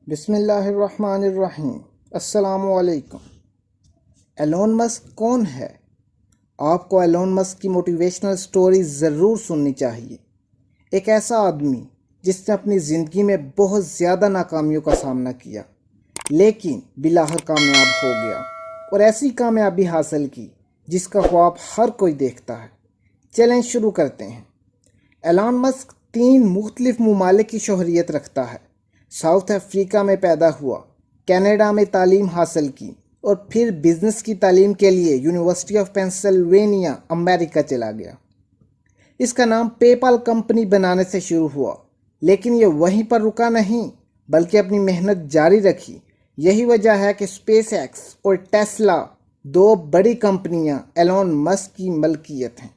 بسم اللہ الرحمن الرحیم۔ السلام علیکم۔ ایلون مسک کون ہے؟ آپ کو ایلون مسک کی موٹیویشنل سٹوری ضرور سننی چاہیے۔ ایک ایسا آدمی جس نے اپنی زندگی میں بہت زیادہ ناکامیوں کا سامنا کیا لیکن بالآخر کامیاب ہو گیا اور ایسی کامیابی حاصل کی جس کا خواب ہر کوئی دیکھتا ہے۔ چیلنج شروع کرتے ہیں۔ ایلون مسک 3 مختلف ممالک کی شہریت رکھتا ہے۔ ساؤتھ افریقہ میں پیدا ہوا، کینیڈا میں تعلیم حاصل کی اور پھر بزنس کی تعلیم کے لیے یونیورسٹی آف پینسلوینیا امریکہ چلا گیا۔ اس کا نام پے پال کمپنی بنانے سے شروع ہوا، لیکن یہ وہیں پر رکا نہیں بلکہ اپنی محنت جاری رکھی۔ یہی وجہ ہے کہ اسپیس ایکس اور ٹیسلا 2 بڑی کمپنیاں ایلون مسک کی ملکیت ہیں۔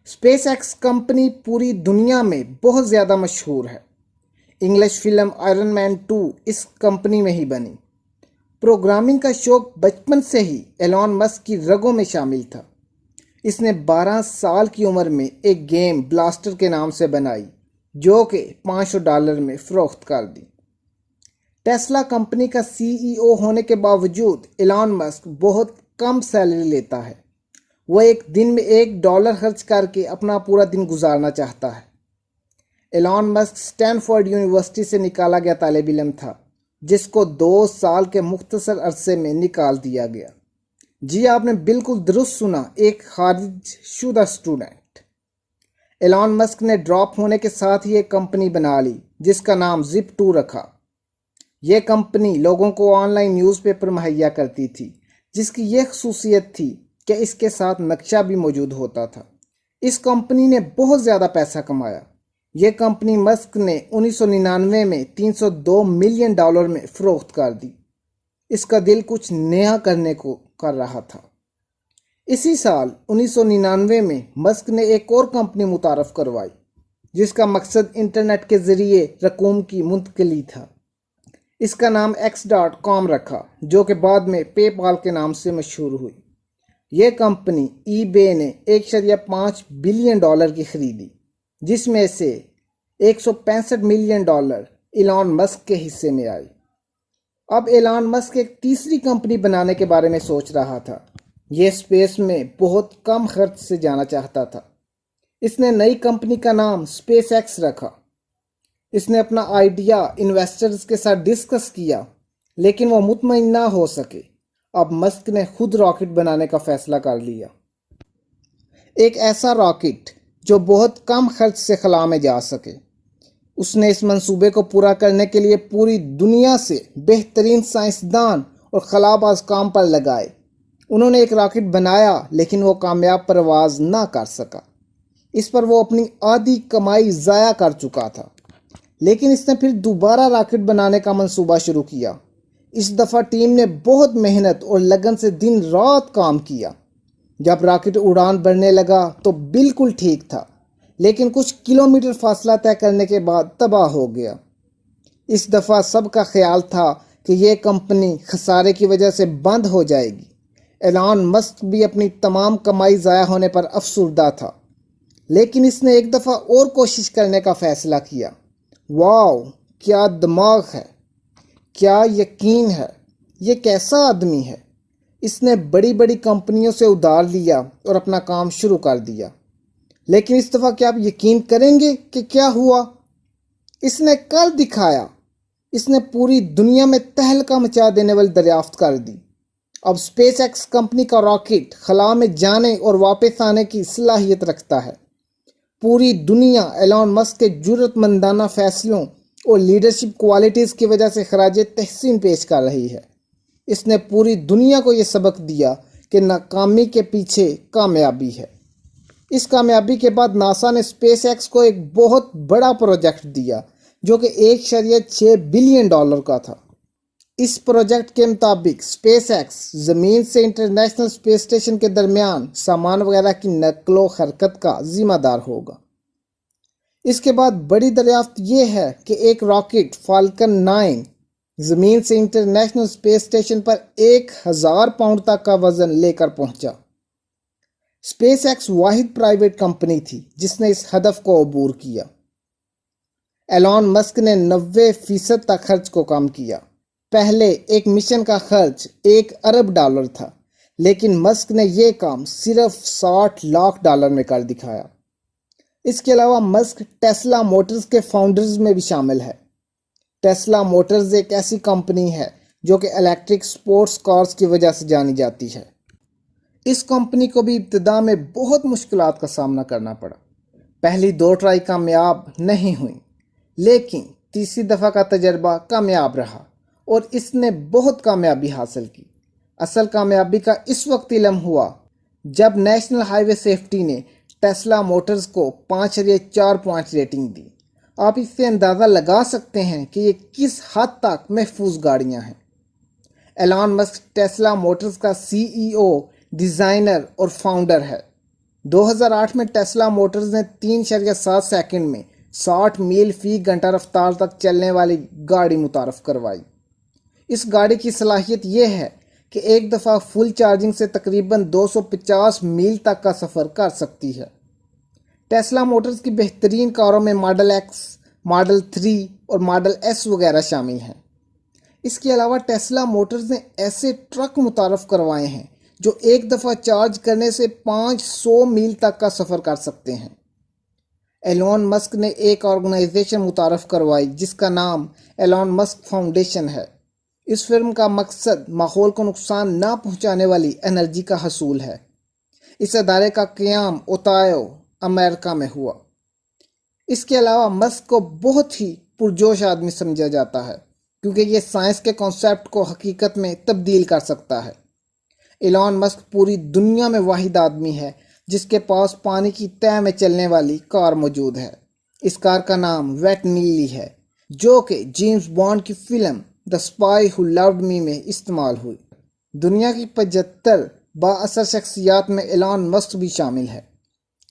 اسپیس ایکس کمپنی پوری دنیا میں بہت زیادہ مشہور ہے۔ انگلش فلم آئرن مین 2 اس کمپنی میں ہی بنی۔ پروگرامنگ کا شوق بچپن سے ہی ایلون مسک کی رگوں میں شامل تھا۔ اس نے 12 سال کی عمر میں ایک گیم بلاسٹر کے نام سے بنائی جو کہ $500 میں فروخت کر دی۔ ٹیسلا کمپنی کا CEO ہونے کے باوجود ایلون مسک بہت کم سیلری لیتا ہے۔ وہ ایک دن میں $1 خرچ کر کے اپنا پورا دن گزارنا چاہتا ہے۔ ایلون مسک اسٹینفورڈ یونیورسٹی سے نکالا گیا طالب علم تھا جس کو 2 سال کے مختصر عرصے میں نکال دیا گیا۔ جی آپ نے بالکل درست سنا، ایک خارج شدہ اسٹوڈنٹ۔ ایلون مسک نے ڈراپ ہونے کے ساتھ ہی ایک کمپنی بنا لی جس کا نام Zip2 رکھا۔ یہ کمپنی لوگوں کو آن لائن نیوز پیپر مہیا کرتی تھی جس کی یہ خصوصیت تھی کہ اس کے ساتھ نقشہ بھی موجود ہوتا تھا۔ اس کمپنی نے بہت زیادہ پیسہ کمایا۔ یہ کمپنی مسک نے 1999 میں $302 ملین میں فروخت کر دی۔ اس کا دل کچھ نیا کرنے کو کر رہا تھا۔ اسی سال 1999 میں مسک نے ایک اور کمپنی متعارف کروائی جس کا مقصد انٹرنیٹ کے ذریعے رقوم کی منتقلی تھا۔ اس کا نام X.com رکھا جو کہ بعد میں پے پال کے نام سے مشہور ہوئی۔ یہ کمپنی eBay نے $1.5 بلین کی خریدی جس میں سے $165 ملین ایلان مسک کے حصے میں آئی۔ اب ایلان مسک ایک تیسری کمپنی بنانے کے بارے میں سوچ رہا تھا۔ یہ اسپیس میں بہت کم خرچ سے جانا چاہتا تھا۔ اس نے نئی کمپنی کا نام SpaceX رکھا۔ اس نے اپنا آئیڈیا انویسٹرز کے ساتھ ڈسکس کیا لیکن وہ مطمئن نہ ہو سکے۔ اب مسک نے خود راکٹ بنانے کا فیصلہ کر لیا۔ ایک ایسا راکٹ جو بہت کم خرچ سے خلا میں جا سکے۔ اس نے اس منصوبے کو پورا کرنے کے لیے پوری دنیا سے بہترین سائنسدان اور خلاباز کام پر لگائے۔ انہوں نے ایک راکٹ بنایا لیکن وہ کامیاب پرواز نہ کر سکا۔ اس پر وہ اپنی آدھی کمائی ضائع کر چکا تھا، لیکن اس نے پھر دوبارہ راکٹ بنانے کا منصوبہ شروع کیا۔ اس دفعہ ٹیم نے بہت محنت اور لگن سے دن رات کام کیا۔ جب راکٹ اڑان بھرنے لگا تو بالکل ٹھیک تھا، لیکن کچھ کلومیٹر فاصلہ طے کرنے کے بعد تباہ ہو گیا۔ اس دفعہ سب کا خیال تھا کہ یہ کمپنی خسارے کی وجہ سے بند ہو جائے گی۔ ایلان مسک بھی اپنی تمام کمائی ضائع ہونے پر افسردہ تھا، لیکن اس نے ایک دفعہ اور کوشش کرنے کا فیصلہ کیا۔ واو، کیا دماغ ہے، کیا یقین ہے، یہ کیسا آدمی ہے۔ اس نے بڑی بڑی کمپنیوں سے ادھار لیا اور اپنا کام شروع کر دیا۔ لیکن اس دفعہ کیا آپ یقین کریں گے کہ کیا ہوا؟ اس نے کر دکھایا۔ اس نے پوری دنیا میں تہلکہ مچا دینے والی دریافت کر دی۔ اب اسپیس ایکس کمپنی کا راکٹ خلا میں جانے اور واپس آنے کی صلاحیت رکھتا ہے۔ پوری دنیا ایلون مسک کے جرأت مندانہ فیصلوں اور لیڈرشپ کوالٹیز کی وجہ سے خراج تحسین پیش کر رہی ہے۔ اس نے پوری دنیا کو یہ سبق دیا کہ ناکامی کے پیچھے کامیابی ہے۔ اس کامیابی کے بعد ناسا نے اسپیس ایکس کو ایک بہت بڑا پروجیکٹ دیا جو کہ $1.6 بلین کا تھا۔ اس پروجیکٹ کے مطابق اسپیس ایکس زمین سے انٹرنیشنل اسپیس اسٹیشن کے درمیان سامان وغیرہ کی نقل و حرکت کا ذمہ دار ہوگا۔ اس کے بعد بڑی دریافت یہ ہے کہ ایک راکٹ فالکن 9 زمین سے انٹرنیشنل اسپیس اسٹیشن پر 1000 پاؤنڈ تک کا وزن لے کر پہنچا۔ اسپیس ایکس واحد پرائیویٹ کمپنی تھی جس نے اس ہدف کو عبور کیا۔ ایلون مسک نے 90% تک خرچ کو کم کیا۔ پہلے ایک مشن کا خرچ $1 ارب تھا، لیکن مسک نے یہ کام صرف $60 لاکھ میں کر دکھایا۔ اس کے علاوہ مسک ٹیسلا موٹرز کے فاؤنڈرز میں بھی شامل ہے۔ ٹیسلا موٹرز ایک ایسی کمپنی ہے جو کہ الیکٹرک سپورٹس کارز کی وجہ سے جانی جاتی ہے۔ اس کمپنی کو بھی ابتدا میں بہت مشکلات کا سامنا کرنا پڑا۔ پہلی 2 ٹرائی کامیاب نہیں ہوئیں، لیکن تیسری دفعہ کا تجربہ کامیاب رہا اور اس نے بہت کامیابی حاصل کی۔ اصل کامیابی کا اس وقت علم ہوا جب نیشنل ہائی وے سیفٹی نے ٹیسلا موٹرز کو 5.4 پوائنٹ ریٹنگ دی۔ آپ اس سے اندازہ لگا سکتے ہیں کہ یہ کس حد تک محفوظ گاڑیاں ہیں۔ ایلان مسک ٹیسلا موٹرز کا CEO، ڈیزائنر اور فاؤنڈر ہے۔ 2008 میں ٹیسلا موٹرز نے 3.7 سیکنڈ میں 60 میل فی گھنٹہ رفتار تک چلنے والی گاڑی متعارف کروائی۔ اس گاڑی کی صلاحیت یہ ہے کہ ایک دفعہ فل چارجنگ سے تقریباً 250 میل تک کا سفر کر سکتی ہے۔ ٹیسلا موٹرز کی بہترین کاروں میں ماڈل ایکس، ماڈل 3 اور ماڈل ایس وغیرہ شامل ہیں۔ اس کے علاوہ ٹیسلا موٹرز نے ایسے ٹرک متعارف کروائے ہیں جو ایک دفعہ چارج کرنے سے 500 میل تک کا سفر کر سکتے ہیں۔ ایلون مسک نے ایک آرگنائزیشن متعارف کروائی جس کا نام ایلون مسک فاؤنڈیشن ہے۔ اس فرم کا مقصد ماحول کو نقصان نہ پہنچانے والی انرجی کا حصول ہے۔ اس ادارے کا قیام اوتایو، امریکہ میں ہوا۔ اس کے علاوہ مسک کو بہت ہی پرجوش آدمی سمجھا جاتا ہے کیونکہ یہ سائنس کے کانسیپٹ کو حقیقت میں تبدیل کر سکتا ہے۔ ایلون مسک پوری دنیا میں واحد آدمی ہے جس کے پاس پانی کی تہہ میں چلنے والی کار موجود ہے۔ اس کار کا نام ویٹ نیلی ہے جو کہ جیمز بانڈ کی film The Spy Who Loved Me میں استعمال ہوئی۔ دنیا کی 75 بااثر شخصیات میں ایلان مسک بھی شامل ہے۔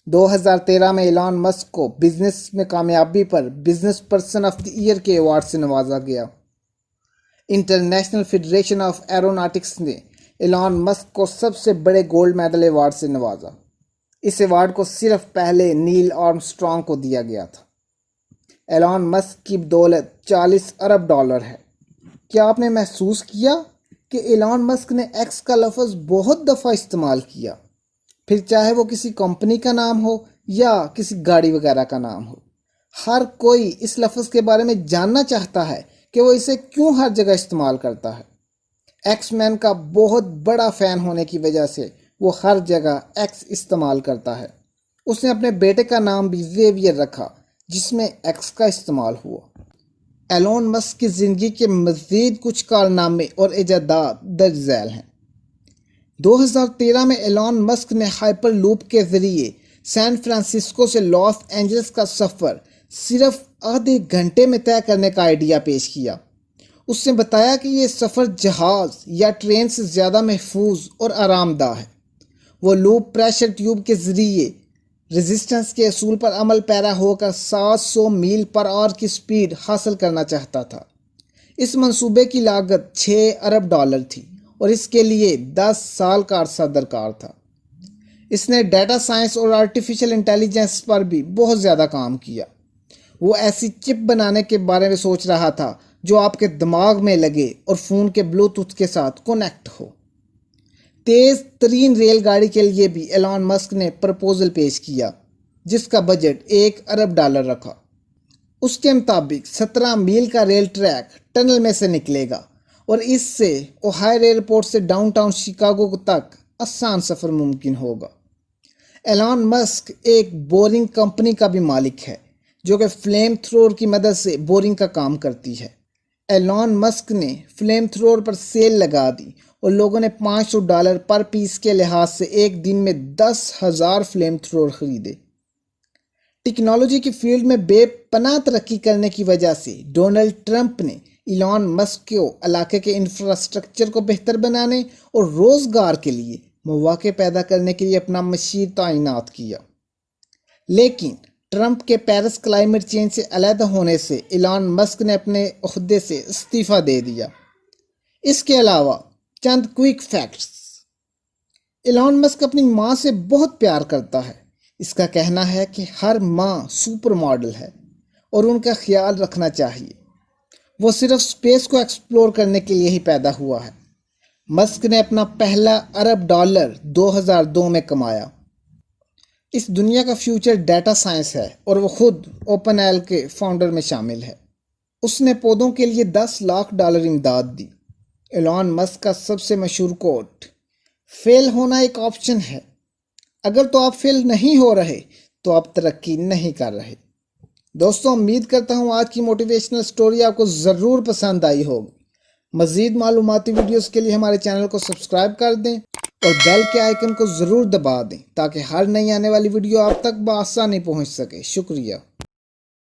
2013 میں ایلان مسک کو بزنس میں کامیابی پر business person of the year کے ایوارڈ سے نوازا گیا۔ انٹرنیشنل فیڈریشن آف ایروناٹکس نے ایلان مسک کو سب سے بڑے گولڈ میڈل ایوارڈ سے نوازا۔ اس ایوارڈ کو صرف پہلے نیل آرمسٹرانگ کو دیا گیا تھا۔ ایلان مسک کی بدولت $40 ارب ہے۔ کیا آپ نے محسوس کیا کہ ایلان مسک نے ایکس کا لفظ بہت دفعہ استعمال کیا، پھر چاہے وہ کسی کمپنی کا نام ہو یا کسی گاڑی وغیرہ کا نام ہو؟ ہر کوئی اس لفظ کے بارے میں جاننا چاہتا ہے کہ وہ اسے کیوں ہر جگہ استعمال کرتا ہے۔ ایکس مین کا بہت بڑا فین ہونے کی وجہ سے وہ ہر جگہ ایکس استعمال کرتا ہے۔ اس نے اپنے بیٹے کا نام بھی زیویئر رکھا جس میں ایکس کا استعمال ہوا۔ ایلون مسک کی زندگی کے مزید کچھ کارنامے اور ایجادات درج ذیل ہیں۔ 2013 میں ایلون مسک نے ہائپر لوپ کے ذریعے سین فرانسسکو سے لاس اینجلس کا سفر صرف آدھے گھنٹے میں طے کرنے کا آئیڈیا پیش کیا۔ اس نے بتایا کہ یہ سفر جہاز یا ٹرین سے زیادہ محفوظ اور آرام دہ ہے۔ وہ لوپ پریشر ٹیوب کے ذریعے ریزسٹنس کے اصول پر عمل پیرا ہو کر 700 میل پر آور کی سپیڈ حاصل کرنا چاہتا تھا۔ اس منصوبے کی لاگت $6 ارب تھی اور اس کے لیے 10 سال کا عرصہ درکار تھا۔ اس نے ڈیٹا سائنس اور آرٹیفیشل انٹیلیجنس پر بھی بہت زیادہ کام کیا۔ وہ ایسی چپ بنانے کے بارے میں سوچ رہا تھا جو آپ کے دماغ میں لگے اور فون کے بلوٹوتھ کے ساتھ کنیکٹ ہو۔ تیز ترین ریل گاڑی کے لیے بھی ایلان مسک نے پرپوزل پیش کیا جس کا بجٹ $1 ارب رکھا۔ اس کے مطابق 17 میل کا ریل ٹریک ٹنل میں سے نکلے گا اور اس سے اوہائیو ایئرپورٹ سے ڈاؤن ٹاؤن شکاگو تک آسان سفر ممکن ہوگا۔ ایلان مسک ایک بورنگ کمپنی کا بھی مالک ہے جو کہ فلیم تھرور کی مدد سے بورنگ کا کام کرتی ہے۔ ایلان مسک نے فلیم تھرور پر سیل لگا دی اور لوگوں نے $500 پر پیس کے لحاظ سے ایک دن میں 10,000 فلیم تھرور خریدے۔ ٹیکنالوجی کی فیلڈ میں بے پناہ ترقی کرنے کی وجہ سے ڈونلڈ ٹرمپ نے ایلان مسک کو علاقے کے انفراسٹرکچر کو بہتر بنانے اور روزگار کے لیے مواقع پیدا کرنے کے لیے اپنا مشیر تعینات کیا۔ لیکن ٹرمپ کے پیرس کلائمیٹ چینج سے علیحدہ ہونے سے ایلان مسک نے اپنے عہدے سے استعفیٰ دے دیا۔ اس کے علاوہ چند کوئک فیکٹس۔ ایلان مسک اپنی ماں سے بہت پیار کرتا ہے۔ اس کا کہنا ہے کہ ہر ماں سپر ماڈل ہے۔ اور ان کا خیال رکھنا چاہیے۔ وہ صرف اسپیس کو ایکسپلور کرنے کے لیے ہی پیدا ہوا ہے۔ مسک نے اپنا پہلا $1 ارب 2002 میں کمایا۔ اس دنیا کا فیوچر ڈیٹا سائنس ہے اور وہ خود اوپن ایل کے فاؤنڈر میں شامل ہے۔ اس نے پودوں کے لیے $10 لاکھ امداد دی۔ ایلان مسک کا سب سے مشہور کوٹ، فیل ہونا ایک آپشن ہے، اگر تو آپ فیل نہیں ہو رہے تو آپ ترقی نہیں کر رہے۔ دوستوں، امید کرتا ہوں آج کی موٹیویشنل سٹوری آپ کو ضرور پسند آئی ہوگی۔ مزید معلوماتی ویڈیوز کے لیے ہمارے چینل کو سبسکرائب کر دیں اور بیل کے آئیکن کو ضرور دبا دیں تاکہ ہر نئی آنے والی ویڈیو آپ تک بآسانی پہنچ سکے۔ شکریہ۔